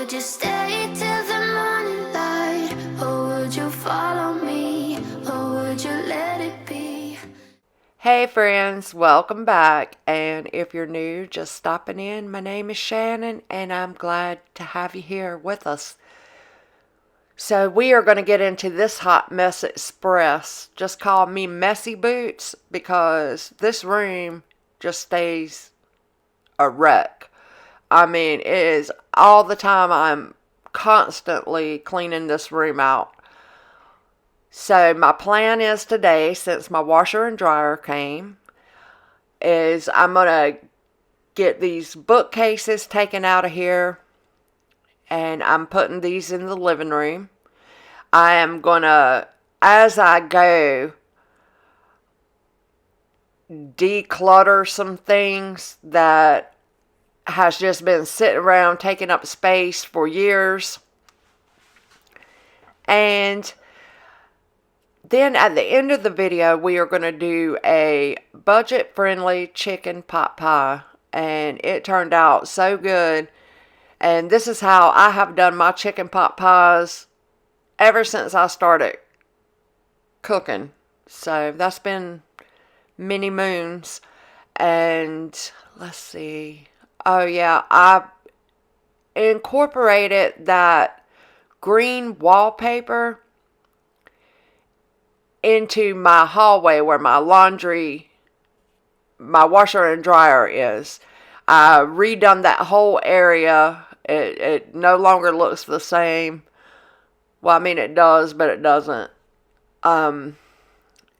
would you stay till the morning light? Or would you follow me? Or would you let it be? Hey friends, welcome back. And if you're new, just stopping in, my name is Shannon and I'm glad to have you here with us. So we are going to get into this hot mess express. Just call me Messy Boots because this room just stays a wreck. I mean, it is all the time. I'm constantly cleaning this room out. So my plan is today, since my washer and dryer came, is I'm going to get these bookcases taken out of here, and I'm putting these in the living room. I am going to, as I go, declutter some things that has just been sitting around taking up space for years. And then at the end of the video, we are going to do a budget-friendly chicken pot pie. And it turned out so good. And this is how I have done my chicken pot pies ever since I started cooking. So that's been many moons. And let's see. Oh yeah, I incorporated that green wallpaper into my hallway where my washer and dryer is. I redone that whole area. It no longer looks the same. Well, I mean it does, but it doesn't. And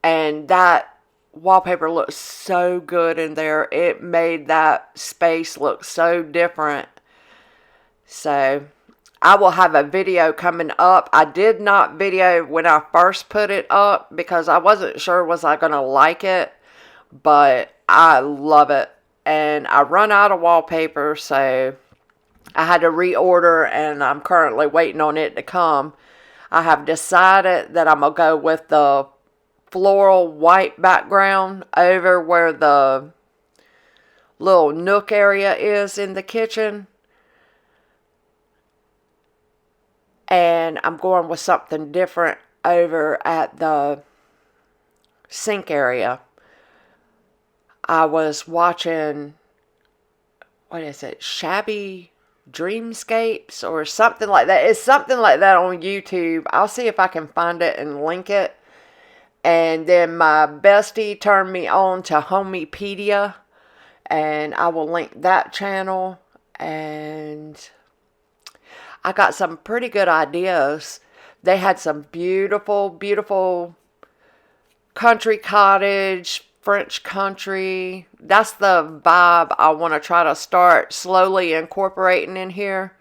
that wallpaper looks so good in there. It made that space look so different. So I will have a video coming up. I did not video when I first put it up because I wasn't sure was I going to like it, but I love it. And I run out of wallpaper, so I had to reorder, and I'm currently waiting on it to come. I have decided that I'm going to go with the floral white background over where the little nook area is in the kitchen. And I'm going with something different over at the sink area. I was watching, what is it, Shabby Dreamscapes or something like that. It's something like that on YouTube. I'll see if I can find it and link it. And then my bestie turned me on to Homepedia, and I will link that channel. And I got some pretty good ideas. They had some beautiful, beautiful country cottage, French country. That's the vibe I want to try to start slowly incorporating in here.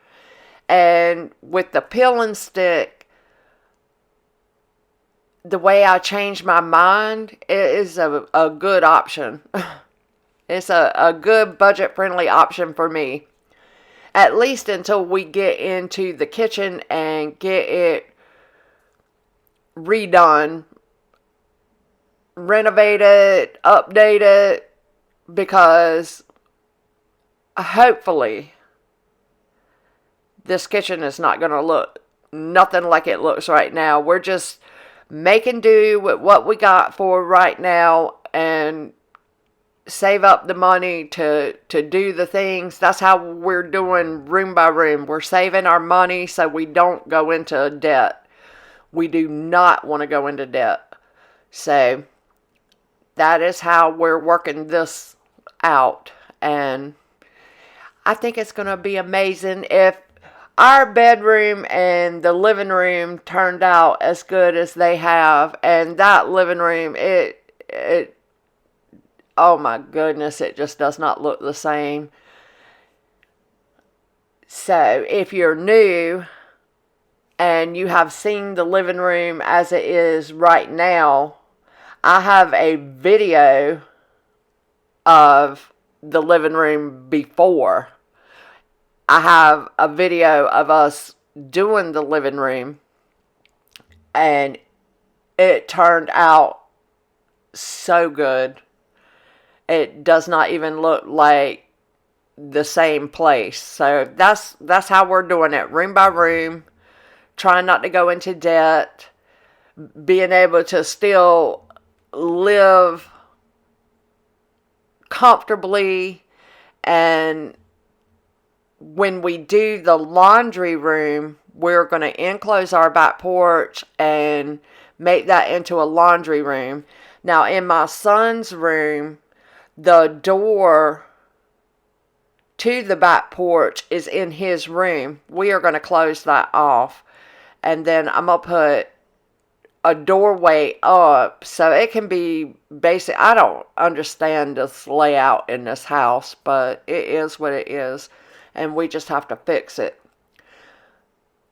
And with the peel and stick, the way I changed my mind, it is a good option. It's a good budget-friendly option for me. At least until we get into the kitchen and get it redone, renovated, updated, because hopefully this kitchen is not going to look nothing like it looks right now. We're just making do with what we got for right now and save up the money to do the things. That's how we're doing room by room. We're saving our money so we don't go into debt. We do not want to go into debt. So that is how we're working this out. And I think it's going to be amazing. If our bedroom and the living room turned out as good as they have, and that living room, it oh my goodness, it just does not look the same. So if you're new and you have seen the living room as it is right now, I have a video of the living room before. I have a video of us doing the living room, and it turned out so good. It does not even look like the same place. So that's how we're doing it, room by room, trying not to go into debt, being able to still live comfortably. And when we do the laundry room, we're going to enclose our back porch and make that into a laundry room. Now, in my son's room, the door to the back porch is in his room. We are going to close that off. And then I'm going to put a doorway up so it can be basic. I don't understand this layout in this house, but it is what it is. And we just have to fix it.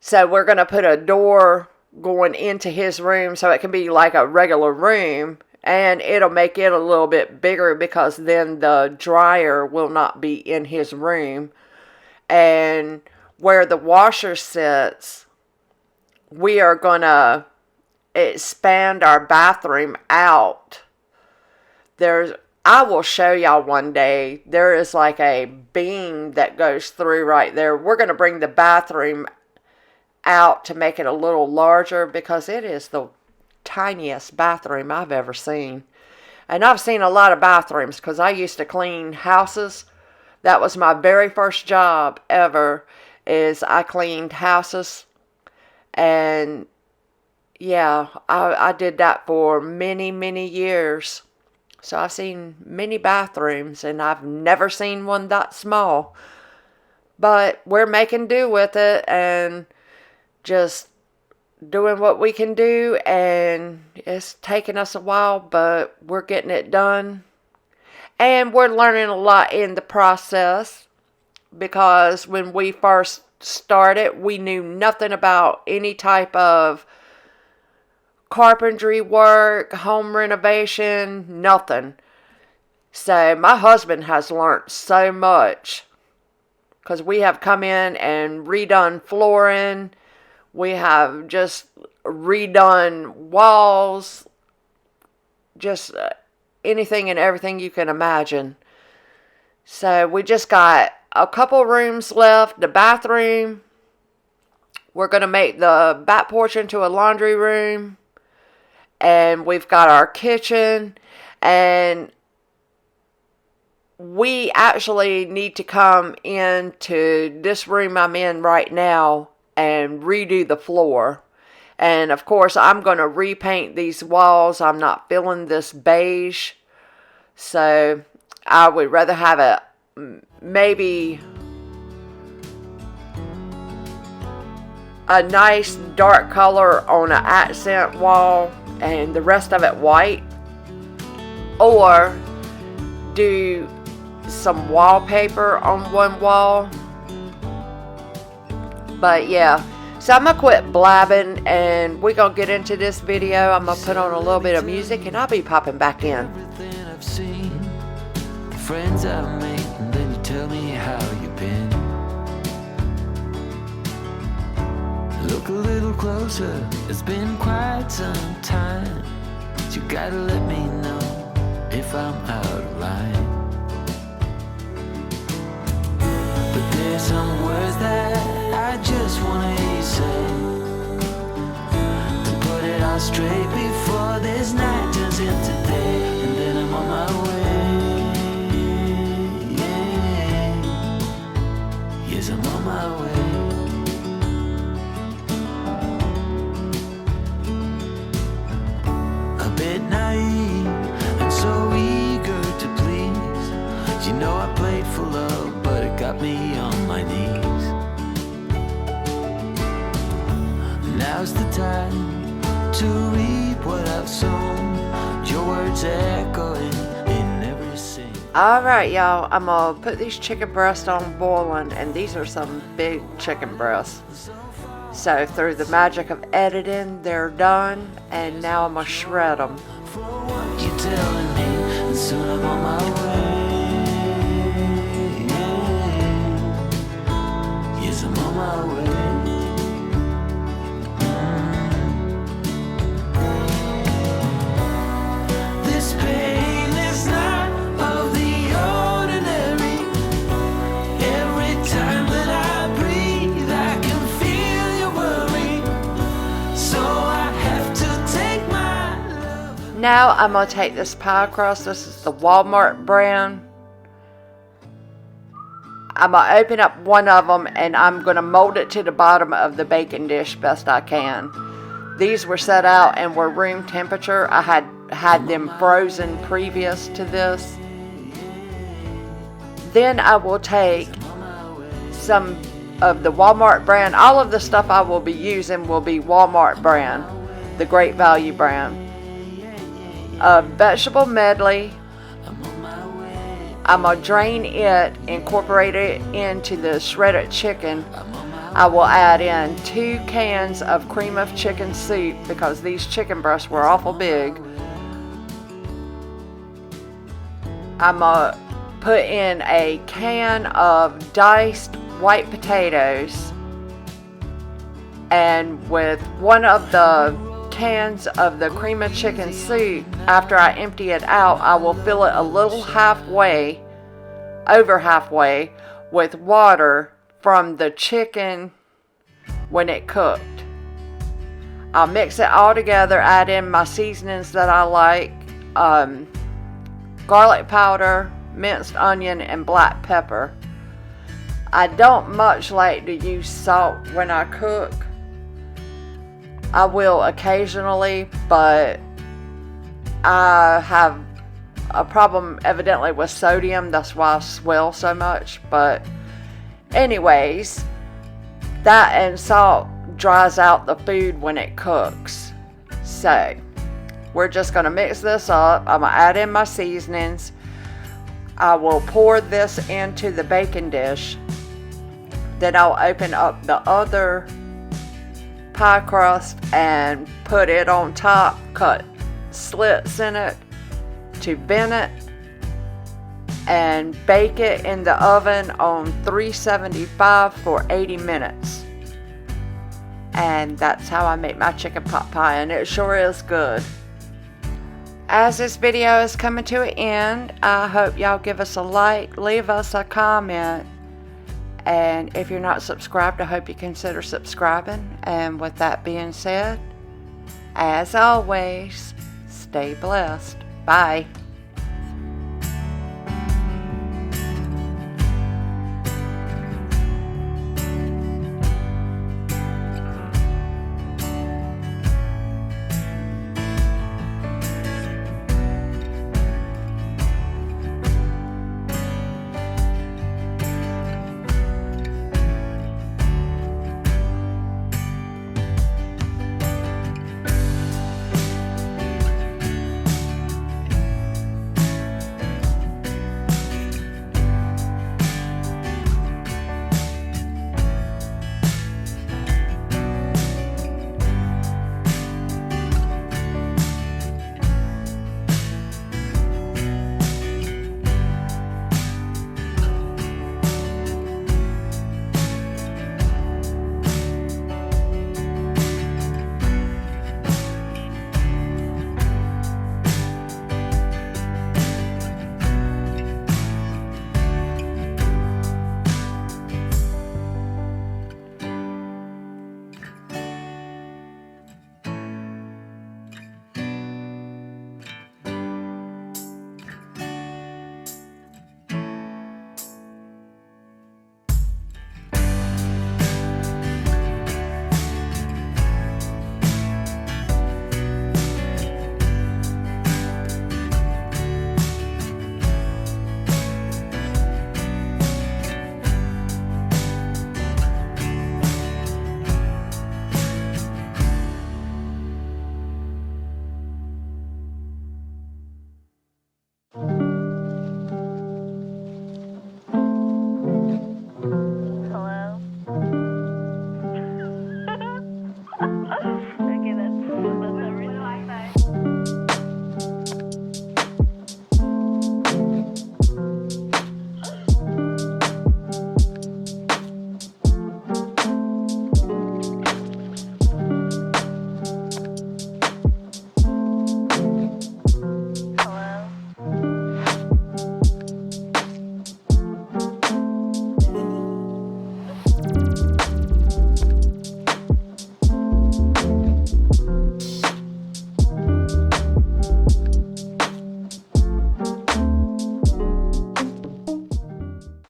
So we're going to put a door going into his room so it can be like a regular room. And it'll make it a little bit bigger because then the dryer will not be in his room. And where the washer sits, we are going to expand our bathroom out. I will show y'all one day. There is like a beam that goes through right there. We're going to bring the bathroom out to make it a little larger because it is the tiniest bathroom I've ever seen. And I've seen a lot of bathrooms because I used to clean houses. That was my very first job ever, is I cleaned houses. And yeah, I did that for many, many years. So I've seen many bathrooms, and I've never seen one that small. But we're making do with it and just doing what we can do. And it's taking us a while, but we're getting it done. And we're learning a lot in the process, because when we first started, we knew nothing about any type of carpentry work, home renovation, nothing. So my husband has learned so much, because we have come in and redone flooring. We have just redone walls, just anything and everything you can imagine. So we just got a couple rooms left. The bathroom, we're going to make the back porch into a laundry room. And we've got our kitchen, and we actually need to come into this room I'm in right now and redo the floor. And of course, I'm going to repaint these walls. I'm not feeling this beige, so I would rather have it maybe a nice dark color on an accent wall and the rest of it white, or do some wallpaper on one wall. But yeah, so I'm gonna quit blabbing and we're gonna get into this video. I'm gonna put on a little bit of music and I'll be popping back in. Everything I've seen, friends I've made, and then you tell me how you've been. Look a little closer, it's been quite some time. You gotta let me know if I'm out of line. But there's some words that I just wanna hear you say, to put it all straight before this night turns into day. And then I'm on my way, yeah. Yes, I'm on my way. Naive and so eager to please. You know I played for love, but it got me on my knees. Now's the time to reap what I've sown. Your words echoing in every scene. Alright, y'all, I'm gonna put these chicken breasts on boiling, and these are some big chicken breasts. So through the magic of editing, they're done, and now I'm gonna shred them. For what you're telling me, and soon I'm on my way. Yes, I'm on my way. This pain is not of the ordinary. Now I'm going to take this pie crust. This is the Walmart brand. I'm going to open up one of them and I'm going to mold it to the bottom of the baking dish best I can. These were set out and were room temperature. I had them frozen previous to this. Then I will take some of the Walmart brand. All of the stuff I will be using will be Walmart brand, the Great Value brand. A vegetable medley. I'm going to drain it, incorporate it into the shredded chicken. I will add in 2 cans of cream of chicken soup because these chicken breasts were awful big. I'm going to put in a can of diced white potatoes, and with one of the cans of the cream of chicken soup, after I empty it out, I will fill it a little over halfway with water from the chicken when it cooked. I'll mix it all together, add in my seasonings that I like, garlic powder, minced onion, and black pepper. I don't much like to use salt when I cook. I will occasionally, but I have a problem evidently with sodium. That's why I swell so much. But anyways, that and salt dries out the food when it cooks. So we're just going to mix this up. I'm going to add in my seasonings. I will pour this into the baking dish. Then I'll open up the other pie crust and put it on top, cut slits in it to vent it, and bake it in the oven on 375 for 80 minutes. And that's how I make my chicken pot pie, and it sure is good. As this video is coming to an end, I hope y'all give us a like, leave us a comment. And if you're not subscribed, I hope you consider subscribing. And with that being said, as always, stay blessed. Bye.